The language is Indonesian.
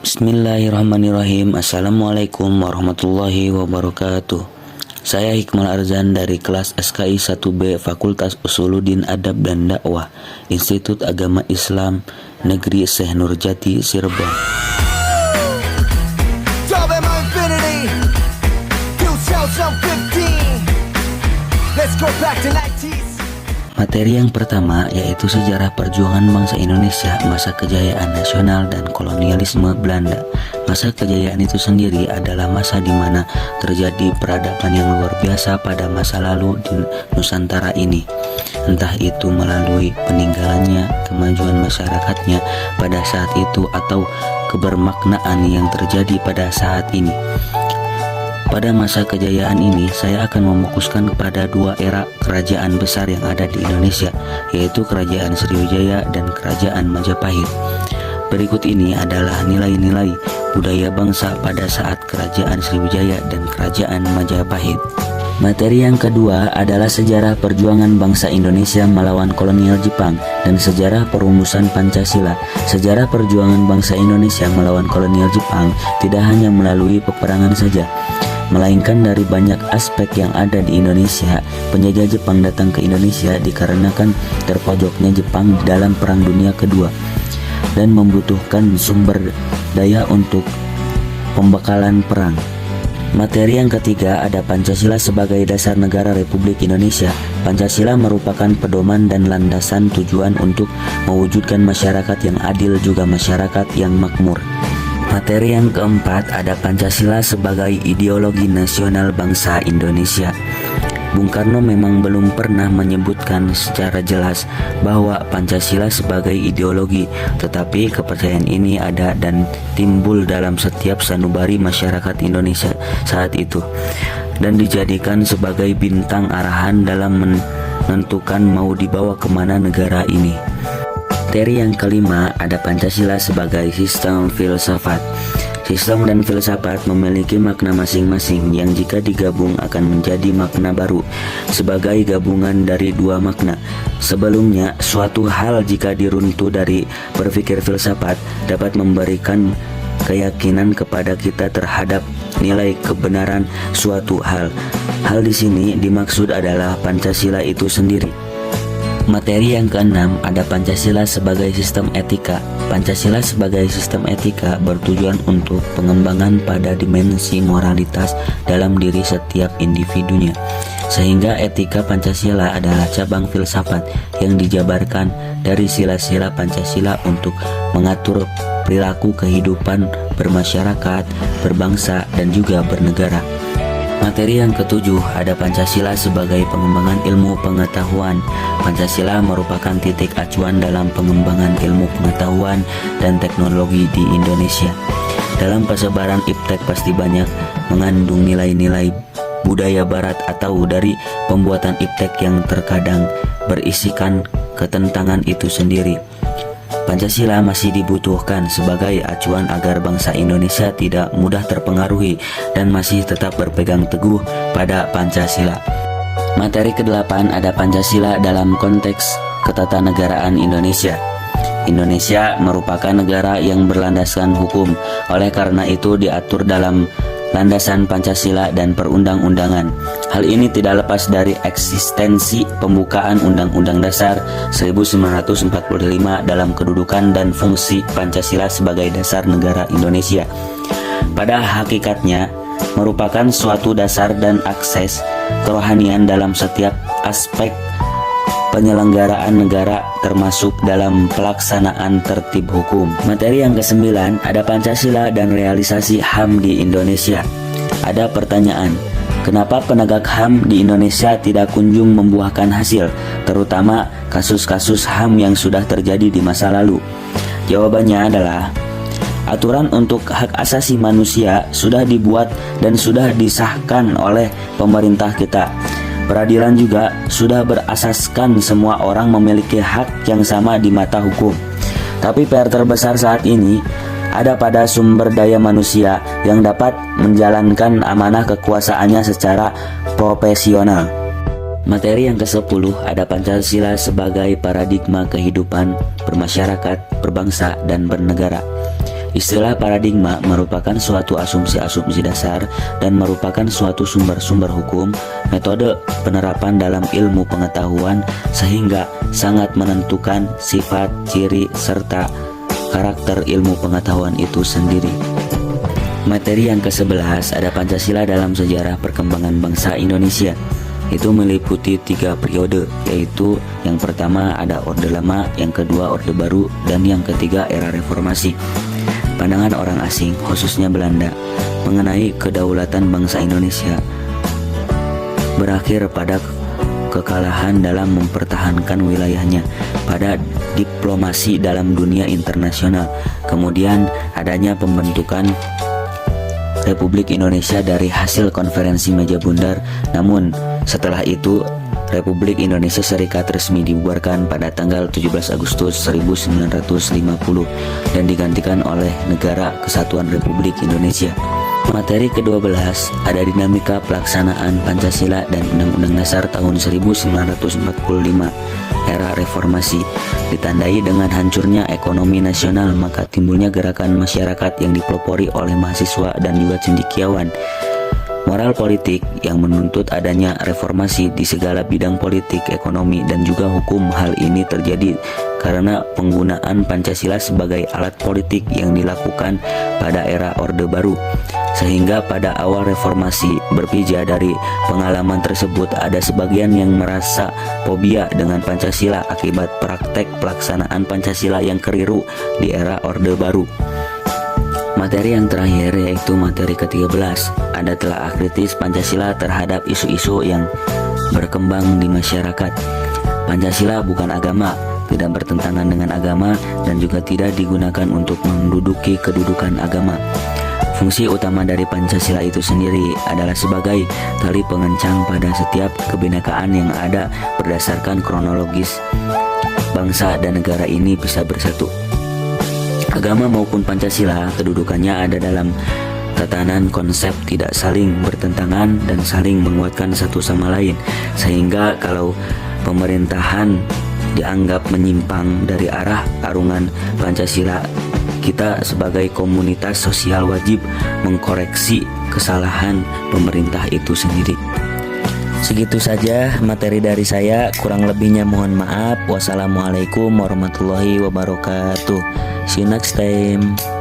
Bismillahirrahmanirrahim. Assalamualaikum warahmatullahi wabarakatuh. Saya Hikmal Arzan dari kelas SKI 1B Fakultas Usuluddin Adab dan Dakwah Institut Agama Islam Negeri Syekh Nurjati Cirebon. Materi yang pertama yaitu sejarah perjuangan bangsa Indonesia masa kejayaan nasional dan kolonialisme Belanda. Masa kejayaan itu sendiri adalah masa di mana terjadi peradaban yang luar biasa pada masa lalu di Nusantara ini. Entah itu melalui peninggalannya, kemajuan masyarakatnya pada saat itu, atau kebermaknaan yang terjadi pada saat ini. Pada masa kejayaan ini, saya akan memfokuskan kepada dua era kerajaan besar yang ada di Indonesia, yaitu Kerajaan Sriwijaya dan Kerajaan Majapahit. Berikut ini adalah nilai-nilai budaya bangsa pada saat Kerajaan Sriwijaya dan Kerajaan Majapahit. Materi yang kedua adalah sejarah perjuangan bangsa Indonesia melawan kolonial Jepang dan sejarah perumusan Pancasila. Sejarah perjuangan bangsa Indonesia melawan kolonial Jepang tidak hanya melalui peperangan saja, melainkan dari banyak aspek yang ada di Indonesia. Penjajah Jepang datang ke Indonesia dikarenakan terpojoknya Jepang dalam Perang Dunia Kedua dan membutuhkan sumber daya untuk pembekalan perang. Materi yang ketiga ada Pancasila sebagai dasar negara Republik Indonesia. Pancasila merupakan pedoman dan landasan tujuan untuk mewujudkan masyarakat yang adil juga masyarakat yang makmur. Materi yang keempat ada Pancasila sebagai ideologi nasional bangsa Indonesia. Bung Karno memang belum pernah menyebutkan secara jelas bahwa Pancasila sebagai ideologi, tetapi kepercayaan ini ada dan timbul dalam setiap sanubari masyarakat Indonesia saat itu, dan dijadikan sebagai bintang arahan dalam menentukan mau dibawa kemana negara ini. Materi yang kelima ada Pancasila sebagai sistem filsafat. Sistem dan filsafat memiliki makna masing-masing yang jika digabung akan menjadi makna baru sebagai gabungan dari dua makna. Sebelumnya, suatu hal jika diruntuh dari berpikir filsafat dapat memberikan keyakinan kepada kita terhadap nilai kebenaran suatu hal. Hal di sini dimaksud adalah Pancasila itu sendiri. Materi yang keenam ada Pancasila sebagai sistem etika. Pancasila sebagai sistem etika bertujuan untuk pengembangan pada dimensi moralitas dalam diri setiap individunya, sehingga etika Pancasila adalah cabang filsafat yang dijabarkan dari sila-sila Pancasila untuk mengatur perilaku kehidupan bermasyarakat, berbangsa, dan juga bernegara. Materi yang ketujuh ada Pancasila sebagai pengembangan ilmu pengetahuan. Pancasila merupakan titik acuan dalam pengembangan ilmu pengetahuan dan teknologi di Indonesia. Dalam persebaran iptek pasti banyak mengandung nilai-nilai budaya barat atau dari pembuatan iptek yang terkadang berisikan ketentangan itu sendiri. Pancasila masih dibutuhkan sebagai acuan agar bangsa Indonesia tidak mudah terpengaruhi dan masih tetap berpegang teguh pada Pancasila. Materi ke-8 ada Pancasila dalam konteks ketatanegaraan Indonesia. Indonesia merupakan negara yang berlandaskan hukum, oleh karena itu diatur dalam landasan Pancasila dan perundang-undangan. Hal ini tidak lepas dari eksistensi pembukaan Undang-Undang Dasar 1945 dalam kedudukan dan fungsi Pancasila sebagai dasar negara Indonesia. Pada hakikatnya merupakan suatu dasar dan akses kerohanian dalam setiap aspek penyelenggaraan negara termasuk dalam pelaksanaan tertib hukum. Materi yang ke-9 ada Pancasila dan realisasi HAM di Indonesia. Ada pertanyaan, kenapa penegak HAM di Indonesia tidak kunjung membuahkan hasil, terutama kasus-kasus HAM yang sudah terjadi di masa lalu? Jawabannya adalah aturan untuk hak asasi manusia sudah dibuat dan sudah disahkan oleh pemerintah kita. Peradilan juga sudah berasaskan semua orang memiliki hak yang sama di mata hukum. Tapi PR terbesar saat ini ada pada sumber daya manusia yang dapat menjalankan amanah kekuasaannya secara profesional. Materi yang ke-10 ada Pancasila sebagai paradigma kehidupan bermasyarakat, berbangsa, dan bernegara. Istilah paradigma merupakan suatu asumsi-asumsi dasar dan merupakan suatu sumber-sumber hukum, metode penerapan dalam ilmu pengetahuan sehingga sangat menentukan sifat, ciri, serta karakter ilmu pengetahuan itu sendiri. Materi yang ke-11 ada Pancasila dalam sejarah perkembangan bangsa Indonesia. Itu meliputi 3 periode, yaitu yang pertama ada Orde Lama, yang kedua Orde Baru, dan yang ketiga era Reformasi. Pandangan orang asing, khususnya Belanda, mengenai kedaulatan bangsa Indonesia berakhir pada kekalahan dalam mempertahankan wilayahnya pada diplomasi dalam dunia internasional. Kemudian adanya pembentukan Republik Indonesia dari hasil konferensi meja bundar. Namun setelah itu Republik Indonesia Serikat resmi dibubarkan pada tanggal 17 Agustus 1950 dan digantikan oleh Negara Kesatuan Republik Indonesia. Materi ke-12 ada dinamika pelaksanaan Pancasila dan Undang-Undang Dasar tahun 1945, era reformasi, ditandai dengan hancurnya ekonomi nasional, maka timbulnya gerakan masyarakat yang dipelopori oleh mahasiswa dan juga cendekiawan. Moral politik yang menuntut adanya reformasi di segala bidang politik, ekonomi, dan juga hukum. Hal ini terjadi karena penggunaan Pancasila sebagai alat politik yang dilakukan pada era Orde Baru. Sehingga pada awal reformasi, berpijak dari pengalaman tersebut, ada sebagian yang merasa fobia dengan Pancasila akibat praktek pelaksanaan Pancasila yang keliru di era Orde Baru. Materi yang terakhir yaitu materi ke-13, ada telaah kritis Pancasila terhadap isu-isu yang berkembang di masyarakat. Pancasila bukan agama, tidak bertentangan dengan agama, dan juga tidak digunakan untuk menduduki kedudukan agama. Fungsi utama dari Pancasila itu sendiri adalah sebagai tali pengencang pada setiap kebinekaan yang ada berdasarkan kronologis bangsa dan negara ini bisa bersatu. Agama maupun Pancasila kedudukannya ada dalam tatanan konsep tidak saling bertentangan dan saling menguatkan satu sama lain, sehingga kalau pemerintahan dianggap menyimpang dari arah arungan Pancasila, kita sebagai komunitas sosial wajib mengkoreksi kesalahan pemerintah itu sendiri. Segitu saja materi dari saya, kurang lebihnya mohon maaf. Wassalamualaikum warahmatullahi wabarakatuh. See you next time.